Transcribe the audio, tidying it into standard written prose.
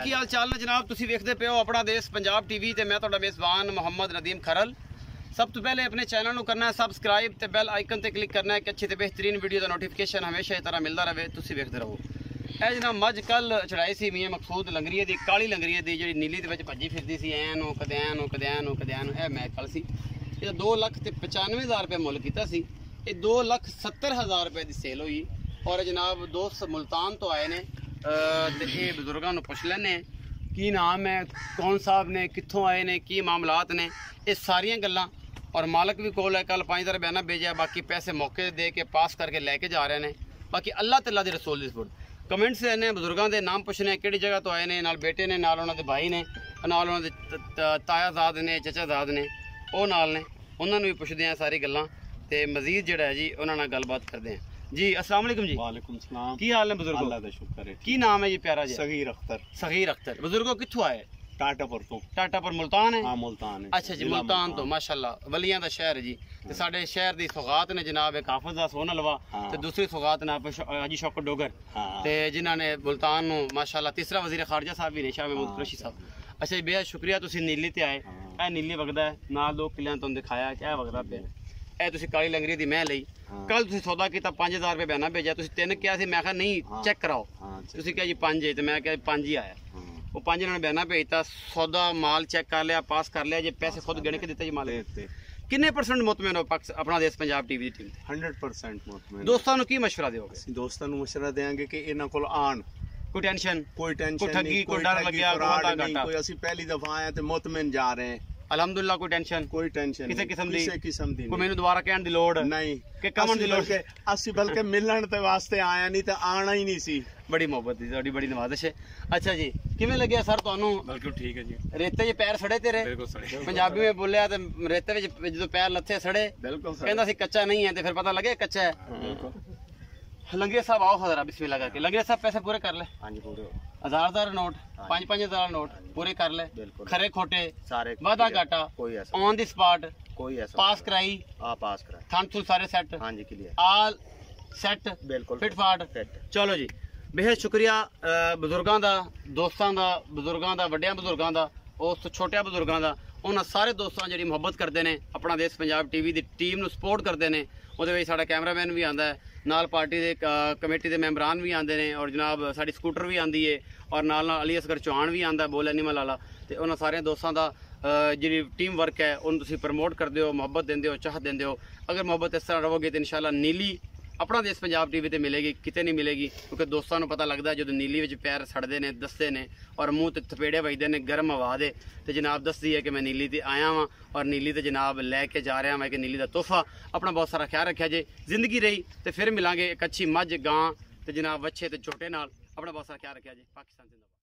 की हाल चाल ने जनाब? तुसीं वेखदे पे हो अपना देश पंजाब टीवी ते मैं तुहाडा मेज़बान मोहम्मद नदीम खरल। सब तो पहले अपने चैनल को करना है सबसक्राइब ते बैल आइकन ते क्लिक करना है कि अच्छी ते बेहतरीन वीडियो का नोटिफिकेशन हमेशा इस तरह मिलता रहे। तुसीं वेखदे रहो। ਇਹ जनाब मझ कल चढ़ाई सी मियाँ मकसूद लंगरीए दी काली लंगरीए दी जी नीली दे भजी फिरदी सी ऐन कदैन मैं कल सी ये 2,95,000 रुपये मुल किया सी। ये 2,70,000 रुपये की सेल हुई और जनाब दोस्त मुल्तान तो आए ने ते ये बजुर्गों को पुछ लैने की नाम है, कौन साहब ने, कित्थों आए ने, की मामलात ने, ये सारियां गल्लां। और मालक भी कोल है, कल 5,000 बयाना भेजा, बाकी पैसे मौके दे के पास करके लैके जा रहे हैं। बाकी अल्लाह तआला दे रसूल दी सपुर्द कमेंट्स लेने, बजुर्गों के नाम पुछने किहड़ी जगह तो आए ने, नाल बेटे ने, नाल उन्होंने भाई ने, नाल उन्होंने तायाजाद ने, चचाजाद ने, वो नाल ने, उन्होंने भी पुछदे हैं सारी गल्लां ते मजीद जिहड़ा है जी उन्हां नाल गलबात करदे हैं जी। अस्सलाम वालेकुम जी। वालेकुम सलाम। की हाल है बुजुर्गो? अल्लाह दा शुक्र है। की नाम है जी प्यारा जी? सगीर अख्तर। सगीर अख्तर। बुजुर्गो कित्थों आए? टाटापुर तो। टाटापुर मुल्तान है? हाँ मुल्तान है। अच्छा जी मुल्तान तो माशाअल्लाह वलियां दा शहर है जी। ते साडे शहर दी सौगात ने जनाब एक हाफिज दा सोना लवा ते दूसरी सौगात ने हाजी शौकत डोगर ते जिन्हां ने मुल्तान नु माशाअल्लाह तीसरा वजीर खारजा साहब भी ने शाह महमूद कुरैशी साहब। अच्छा जी बेहद शुक्रिया तुसीं नीली ते आए। ए नीली वगदा है नाल 2 किलियां तुहानूं दिखाया क्या वगदा पे ए तुसीं काली लंगरी दी मैं लई। कल तुसीं सौदा कीता 5,000 रुपये बयाना भेजा, तुसीं 3 किया सी, मैं कहा नहीं चेक कराओ, तुसीं कहा जी 5 है, तो मैं कहा 5 ही आया। वो 5 इन्होंने बयाना भेजता, सौदा माल चेक कर लिया, पास कर लिया जी, पैसे खुद गिन के दिते जी माल। किन्ने % मुतमिन हो अपना देश पंजाब टीवी दी टीम? 100% मुतमिन। दोस्तां नूं की मशवरा दोगे? दोस्तां नूं मशवरा देंगे कि इन्हां कोल आण, कोई टेंशन कोई ठगी, कोई डर लग्या, कोई असीं पहली दफा आए ते मुतमिन जा रहे हैं। अलहमदुलिल्लाह कोई टेंशन किसी किस्म दी कोई मैनू दोबारा कहण दी लोड़ नहीं कि कमन दी लोड़ के असी बल्कि मिलन ते वास्ते आया नहीं ते आना ही नहीं सी। बड़ी मोहब्बत दी तुहाडी बड़ी नवाजिश है। अच्छा जी किवें लग्या सर तुहानू? बिल्कुल ठीक है जी। रेते च पैर सड़े तेरे? बिल्कुल सड़े। पंजाबी में बोलिया ते रेते विच जदों पैर लथे सड़े बिल्कुल कहंदा सी कच्चा नहीं है ते फिर पता लगे कच्चा है। बिल्कुल। लंगरे साहब आओ हजरा बिस्मिल्लाह करके। लंगरे साहब पैसे पूरे कर ले? हां जी पूरे। 1000 नोट 5,000 नोट पूरे कर ले? खरे खोटे सारे वादा घाटा कोई ऐसा ऑन द स्पॉट कोई ऐसा पास कराई? पास कराई। थन थुल सारे सेट? हां जी क्लियर आल सेट बिल्कुल फिट फाट। चलो जी बेहद शुक्रिया बजुर्गों का, दोस्तों का, बजुर्गों का, वड्डियां बजुर्गों का, उस छोटिया बजुर्गों का, उन्होंने सारे दोस्तों जी मुहब्बत करते हैं, अपना देश पंजाब टीवी की टीम को सपोर्ट करते हैं। वो साडा कैमरामैन भी आता है, नाल पार्टी के कमेटी के मैंबरान भी आते हैं और जनाब साड़ी स्कूटर भी आती है और नाल अली असगर चौहान भी आता बोल एनीमल वाला। तो उन्होंने सारे दोस्तों का जी टीम वर्क है उन्होंने तुसीं प्रमोट करते हो, मुहब्बत देंदे हो, चाह देंदे हो। अगर मुहब्बत इस तरह रहोगे तो इंशाल्लाह नीली अपना देश पंजाब टीवी ते मिलेगी, किते नहीं मिलेगी। क्योंकि दोस्तों को पता लगता है जो नीली विच पैर सड़ते हैं, दसते हैं और मूँह ते थपेड़े वजदे ने गर्म हवा दे ते जनाब दसदी है कि मैं नीली ते आया हाँ और नीली ते जनाब लैके जा रहा मैं कि नीली का तोहफा। अपना बहुत सारा ख्याल रखा जे, जिंदगी रही तो फिर मिलांगे एक अच्छी मझ गां ते जनाब वच्छे ते झोटे नाल। अपना बहुत सारा ख्याल रखा जे। पाकिस्तान जिंदाबाद।